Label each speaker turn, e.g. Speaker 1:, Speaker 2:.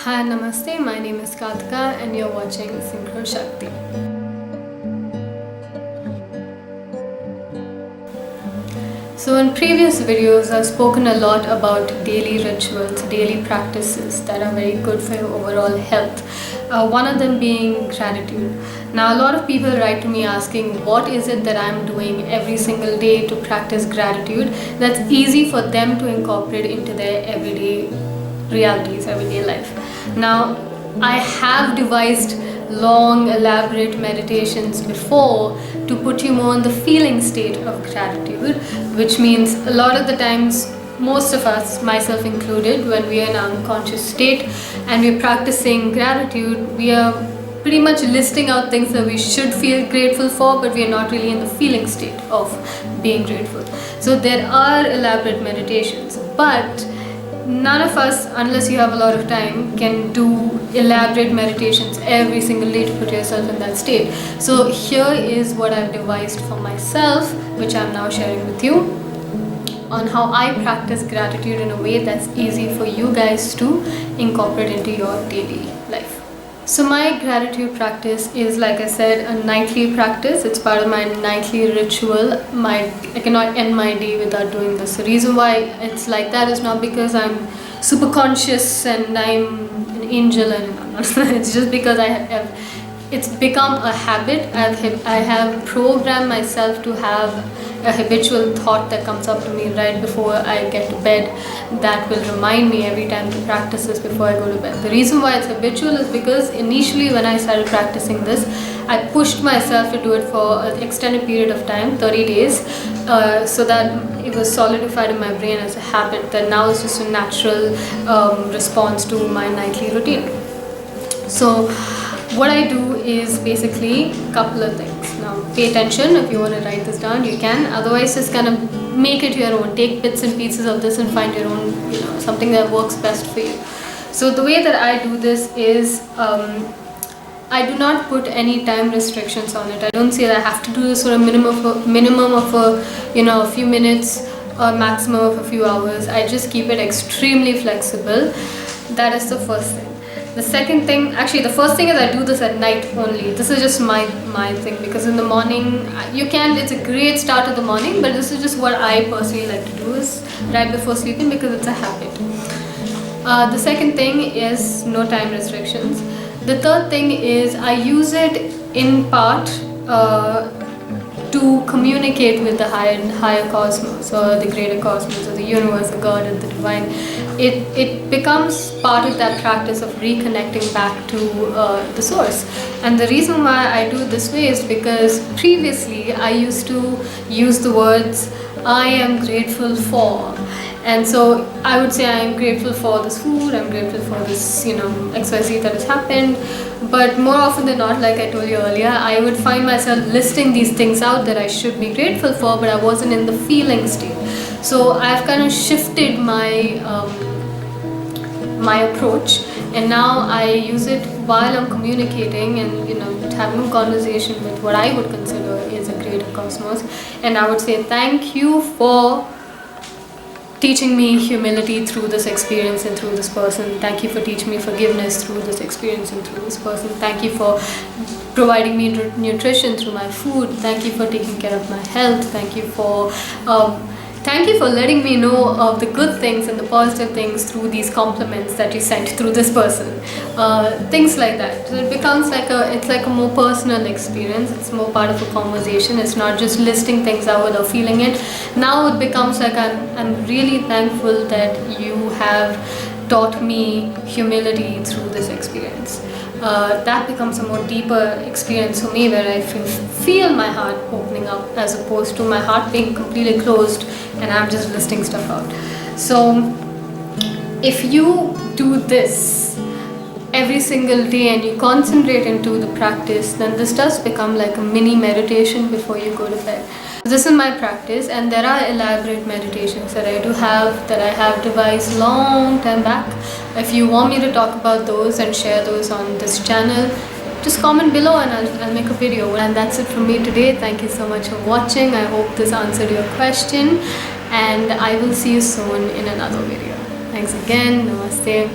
Speaker 1: Hi, Namaste. My name is Kartika and you're watching Synchro Shakti. So in previous videos, I've spoken a lot about daily rituals, daily practices that are very good for your overall health. One of them being gratitude. Now, a lot of people write to me asking, what is it that I'm doing every single day to practice gratitude that's easy for them to incorporate into their everyday realities, everyday life. Now, I have devised long, elaborate meditations before to put you more in the feeling state of gratitude, which means a lot of the times, most of us, myself included, when we are in an unconscious state and we're practicing gratitude, we are pretty much listing out things that we should feel grateful for, but we are not really in the feeling state of being grateful. So there are elaborate meditations, but none of us, unless you have a lot of time, can do elaborate meditations every single day to put yourself in that state. So here is what I've devised for myself, which I'm now sharing with you, on how I practice gratitude in a way that's easy for you guys to incorporate into your daily life. So my gratitude practice is, like I said, a nightly practice. It's part of my nightly ritual. I cannot end my day without doing this. The reason why it's like that is not because I'm super conscious and I'm an angel, and it's just because it's become a habit. I have programmed myself to have a habitual thought that comes up to me right before I get to bed that will remind me every time to practice this before I go to bed. The reason why it's habitual is because initially when I started practicing this, I pushed myself to do it for an extended period of time, 30 days, so that it was solidified in my brain as a habit that now is just a natural response to my nightly routine. So what I do is basically a couple of things. Now pay attention. If you want to write this down, you can. Otherwise, just kind of make it your own. Take bits and pieces of this and find your own, something that works best for you. So the way that I do this is I do not put any time restrictions on it. I don't say that I have to do this for a minimum of a few minutes or maximum of a few hours. I just keep it extremely flexible. That is the first thing. The second thing, actually the first thing is I do this at night only. This is just my thing, because in the morning, it's a great start of the morning, but this is just what I personally like to do, is right before sleeping, because it's a habit. The second thing is no time restrictions. The third thing is I use it in part to communicate with the higher cosmos, or the greater cosmos, or the universe, the God, and the divine. It becomes part of that practice of reconnecting back to the source. And the reason why I do it this way is because previously I used to use the words I am grateful for. And so I would say I am grateful for this food, I'm grateful for this, XYZ that has happened. But more often than not, like I told you earlier, I would find myself listing these things out that I should be grateful for, but I wasn't in the feeling state. So I've kind of shifted my approach, and now I use it while I'm communicating and having a conversation with what I would consider is a greater cosmos. And I would say thank you for teaching me humility through this experience and through this person. Thank you for teaching me forgiveness through this experience and through this person. Thank you for providing me nutrition through my food. Thank you for taking care of my health. Thank you for letting me know of the good things and the positive things through these compliments that you sent through this person. Things like that. So it becomes like a more personal experience. It's more part of a conversation. It's not just listing things out without feeling it. Now it becomes like I'm really thankful that you have taught me humility through this experience. That becomes a more deeper experience for me, where I feel my heart opening up, as opposed to my heart being completely closed and I'm just listing stuff out. So if you do this every single day and you concentrate into the practice, then this does become like a mini meditation before you go to bed. This is my practice, and there are elaborate meditations that I have devised long time back. If you want me to talk about those and share those on this channel, just comment below and I'll make a video. And that's it from me today. Thank you so much for watching. I hope this answered your question, and I will see you soon in another video. Thanks again. Namaste.